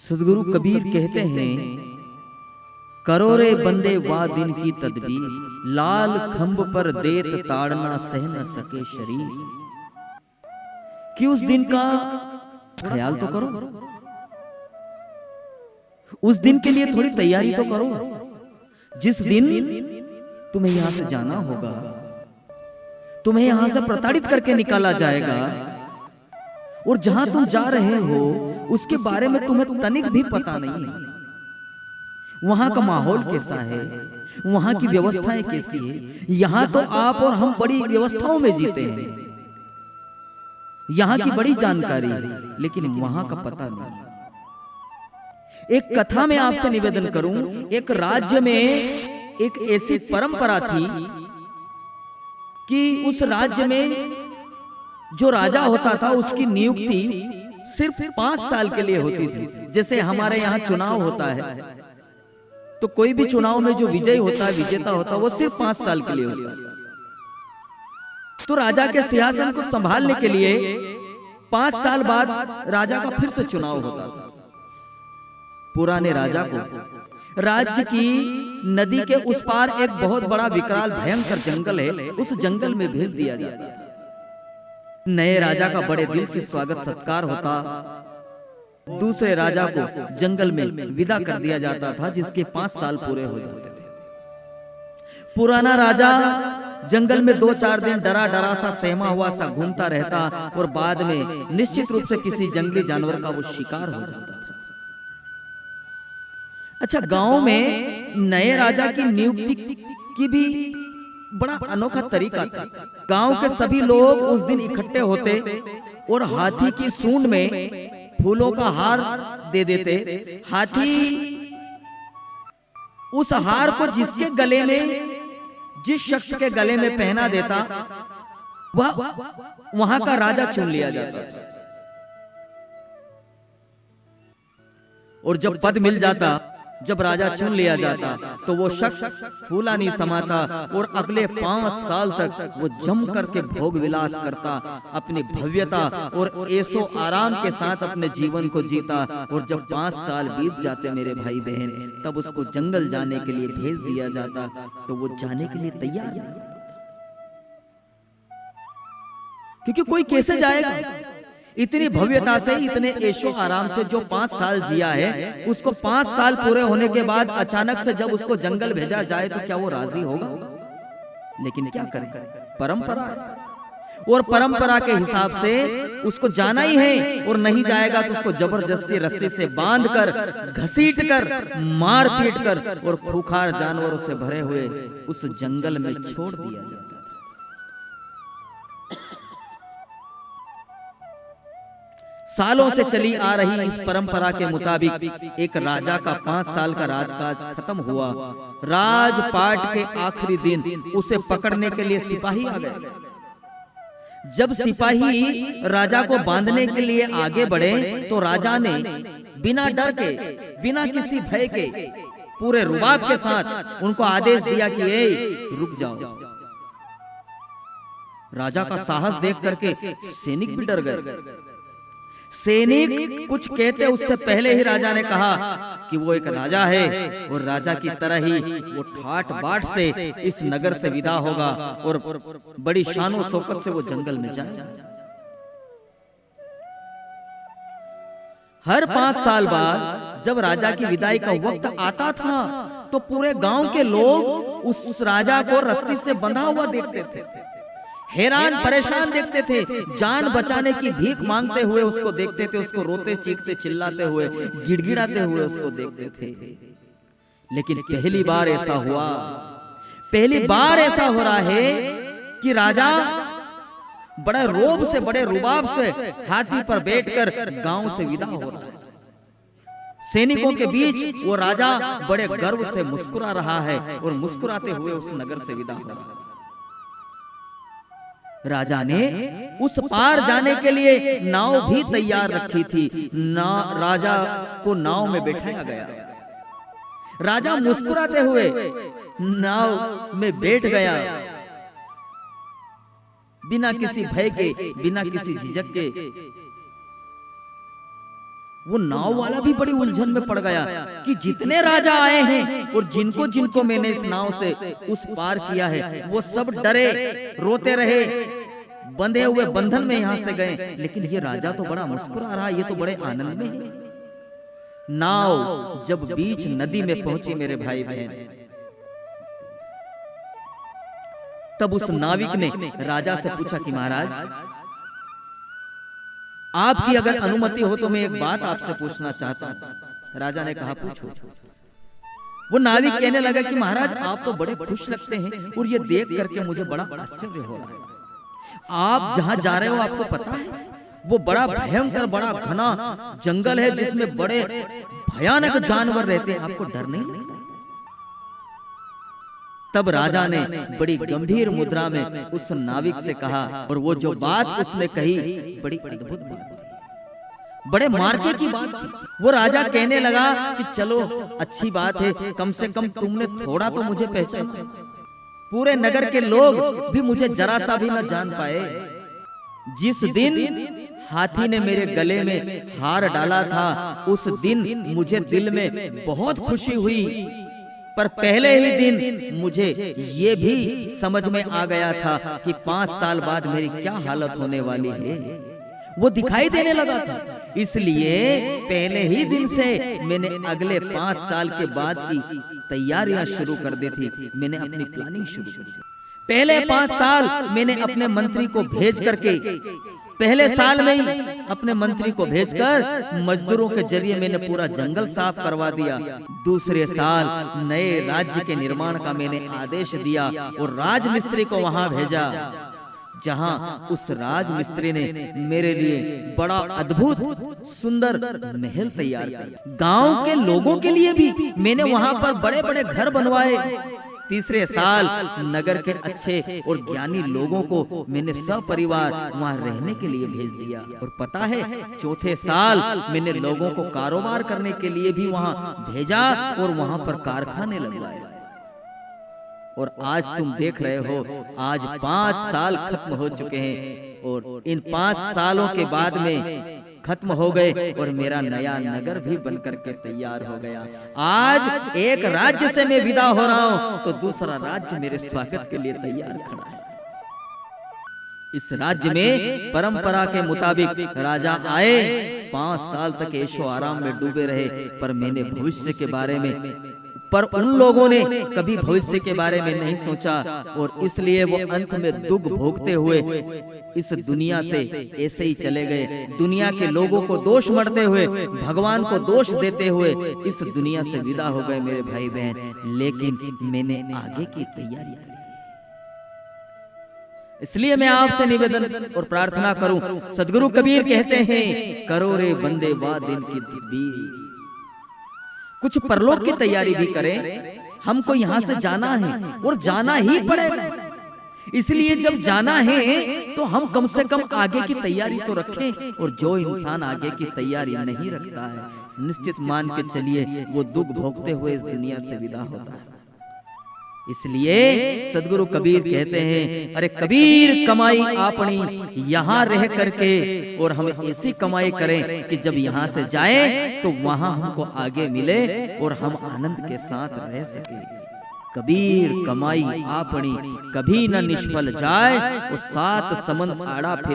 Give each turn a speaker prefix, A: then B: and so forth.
A: सदगुरु कबीर कहते हैं, करो रे बंदे वाह दिन की तदबीर, लाल खंभ पर देत ताड़ना सह न सके शरीर। कि उस दिन का ख्याल तो करो, उस दिन के लिए थोड़ी तैयारी तो करो। जिस दिन तुम्हें यहां से जाना होगा, तुम्हें यहां से प्रताड़ित करके निकाला जाएगा, और जहां तुम जा रहे हो उसके बारे में तुम्हें तनिक भी पता नहीं है। वहां का माहौल कैसा है, वहां की व्यवस्थाएं कैसी है। यहां तो आप और हम बड़ी व्यवस्थाओं में जीते हैं, यहां की बड़ी जानकारी है, लेकिन वहां का पता नहीं। एक कथा में आपसे निवेदन करूं, एक राज्य में एक ऐसी परंपरा थी कि उस राज्य में जो राजा होता था उसकी नियुक्ति सिर्फ 5 साल के लिए होती थी। जैसे हमारे यहाँ चुनाव होता है, तो कोई भी चुनाव में जो विजयी होता है, विजेता होता है, वो सिर्फ 5 साल के लिए होता है। तो राजा के सिंहासन को संभालने के लिए 5 साल बाद राजा का फिर से चुनाव होता था। पुराने राजा को राज्य की नदी के उस पार एक बहुत बड़ा विकराल भयंकर जंगल है, उस जंगल में भेज दिया जाता था। नए राजा का बड़े दिल से स्वागत सत्कार होता, दूसरे राजा को जंगल में विदा कर दिया जाता था जिसके 5 साल पूरे हो जाते थे। पुराना राजा जंगल में 2-4 दिन डरा डरा सा सहमा हुआ सा घूमता रहता, और बाद में निश्चित रूप से किसी जंगली जानवर का वो शिकार हो जाता था। अच्छा, गांव में नए राजा की नियुक्ति की भी बड़ा अनोखा तरीका था। गांव के सभी लोग उस दिन इकट्ठे होते और हाथी की सूंड में फूलों का हार दे देते। हाथी उस हार को जिसके गले में, जिस शख्स के गले में पहना देता, वह वहां का राजा चुन लिया जाता था। और जब पद मिल जाता, जब राजा चुन लिया जाता, तो वो शख्स फूला नहीं समाता और अगले 5 साल तक वो जम करके भोग विलास करता, अपनी भव्यता और ऐसो आराम के साथ अपने जीवन को जीता। और जब 5 साल बीत जाते मेरे भाई बहन, तब उसको जंगल जाने के लिए भेज दिया जाता, तो वो जाने के लिए तैयार नहीं, क्योंकि कोई कैसे जाएगा इतनी भव्यता से, इतने ऐशो आराम से। जो 5 साल जिया है, उसको 5 साल पूरे होने के बाद अचानक से जब उसको जंगल भेजा जाए, तो क्या वो राजी होगा? लेकिन क्या करें, परंपरा है, और परंपरा के हिसाब से उसको जाना ही है, और नहीं जाएगा तो उसको जबरदस्ती रस्सी से बांधकर, घसीट कर, मार पीट कर और खूंखार जानवरों से भरे हुए उस जंगल में छोड़ दिया जाता। सालों से चली आ रही इस परंपरा के मुताबिक एक राजा का 5 साल का राजकाज खत्म हुआ। राजपाट के आखिरी दिन उसे पकड़ने के लिए सिपाही आ गए। जब सिपाही राजा को बांधने के लिए आगे बढ़े, तो राजा ने बिना डर के, बिना किसी भय के, पूरे रुबाब के साथ उनको आदेश दिया कि ए, रुक जाओ। राजा का साहस देख करके सैनिक भी डर गए। सैनिक कुछ कहते उससे पहले ही राजा ने कहा कि वो एक राजा है, और राजा की तरह ही वो ठाट बाट से इस नगर से विदा होगा और बड़ी शानो शौकत से वो जंगल में जाएगा। हर 5 साल बाद जब राजा की विदाई का वक्त आता था, तो पूरे गांव के लोग उस राजा को रस्सी से बंधा हुआ देखते थे, हैरान परेशान देखते थे, जान बचाने की भीख मांगते हुए उसको देखते थे, उसको रोते चीखते चिल्लाते हुए, गिड़गिड़ाते हुए उसको देखते थे। लेकिन पहली बार ऐसा हुआ, पहली बार ऐसा हो रहा है कि राजा बड़े रोब से, बड़े रुबाब से हाथी पर बैठकर गांव से विदा हो रहा है। सैनिकों के बीच वो राजा बड़े गर्व से मुस्कुरा रहा है, और मुस्कुराते हुए उस नगर से विदा हो रहा है। राजा ने उस पार जाने के लिए नाव भी तैयार रखी थी। राजा को नाव में बैठाया गया। राजा मुस्कुराते हुए नाव में बैठ गया, बिना किसी भय के, बिना किसी झिझक के। वो नाव वाला भी बड़ी उलझन में पड़ गया कि जितने राजा आए हैं और जिनको जिनको मैंने इस नाव से उस पार किया है वो सब डरे, रोते रहे, बंधे हुए बंधन में यहां से गए, लेकिन ये राजा तो बड़ा मुस्कुरा रहा, ये तो बड़े आनंद में है। नाव जब बीच नदी में पहुंची मेरे भाई बहन, तब उस नाविक ने राजा से पूछा कि महाराज आपकी अगर अनुमति हो तो मैं एक बात आपसे पूछना चाहता हूं। राजा ने कहा पूछो। वो नाविक कहने लगा कि महाराज आप तो बड़े खुश लगते हैं और ये देख करके मुझे बड़ा आश्चर्य हो रहा है। आप जहां जा रहे हो आपको पता है वो बड़ा भयंकर, बड़ा घना जंगल है जिसमें बड़े भयानक जानवर रहते हैं, आपको डर नहीं लगता? तब राजा ने बड़ी गंभीर मुद्रा में उस नाविक से कहा, और वो जो बात उसने कही बड़ी अद्भुत बात थी, बड़े मार्के की बात थी। वो राजा कहने लगा कि चलो अच्छी बात है, कम से कम तुमने थोड़ा तो मुझे पहचाना। पूरे नगर के लोग भी मुझे जरा सा भी न जान पाए। जिस दिन हाथी ने मेरे गले में हार डाला था उस दिन मुझे दिल में बहुत खुशी हुई, पर पहले ही दिन मुझे ये भी समझ में आ गया था कि 5 साल बाद मेरी क्या हालत होने वाली है। वो दिखाई देने लगा था, इसलिए पहले ही दिन से मैंने अगले 5 साल के बाद की तैयारियां शुरू कर दी थी। मैंने अपनी प्लानिंग शुरू कर दी। पहले 5 साल मैंने अपने मंत्री को भेज करके, पहले साल में ही अपने मंत्री को भेजकर मजदूरों के जरिए मैंने पूरा जंगल साफ करवा दिया। दूसरे साल नए राज्य के निर्माण का मैंने आदेश दिया और राजमिस्त्री को वहां भेजा, जहां उस राजमिस्त्री ने मेरे लिए बड़ा अद्भुत सुंदर महल तैयार किया। गांव के लोगों के लिए भी मैंने वहां पर बड़े बड़े घर बनवाए। तीसरे साल नगर के अच्छे और ज्ञानी लोगों को मैंने सपरिवार वहां रहने के लिए भेज दिया। और पता है चौथे साल मैंने लोगों को कारोबार करने के लिए भी वहां भेजा और वहां पर कारखाने लगवाए। और आज तुम देख रहे हो आज 5 साल खत्म हो चुके हैं और इन 5 सालों के बाद में खत्म हो गए और मेरा नया नगर भी बनकर के तैयार हो गया। आज एक राज्य से मैं विदा हो रहा हूं तो दूसरा राज्य मेरे स्वागत के लिए तैयार खड़ा है। इस राज्य में परंपरा के मुताबिक राजा आए, 5 साल तक ऐशो आराम में डूबे रहे, पर मैंने भविष्य के बारे में, पर उन लोगों ने कभी भविष्य के बारे में नहीं सोचा और इसलिए वो अंत में दुख भोगते हुए इस दुनिया से ऐसे ही चले गए। दुनिया के लोगों को दोष मढ़ते हुए, भगवान को दोष देते हुए इस दुनिया से विदा हो गए मेरे भाई बहन। लेकिन मैंने आगे की तैयारी की, इसलिए मैं आपसे निवेदन और प्रार्थना करूं। सदगुरु कबीर कहते हैं, करो रे बंदे वा दिन की दीदी। कुछ परलोक की तैयारी भी करें। हमको यहाँ से जाना है और जाना ही पड़ेगा, इसलिए जब जाना है तो हम कम से कम आगे की तैयारी तो रखें। और जो इंसान आगे की तैयारी नहीं रखता है, निश्चित मान के चलिए वो दुख भोगते हुए इस दुनिया से विदा होता है। इसलिए सदगुरु कबीर कहते हैं, अरे कबीर कमाई आपनी यहाँ रह करके, और हम ऐसी कमाई करें कि जब यहाँ से जाएं तो वहां हमको आगे मिले और हम आनंद के साथ रह सके। कबीर कमाई आपनी कभी न निष्फल जाए, और 7 समंद आड़ा फिर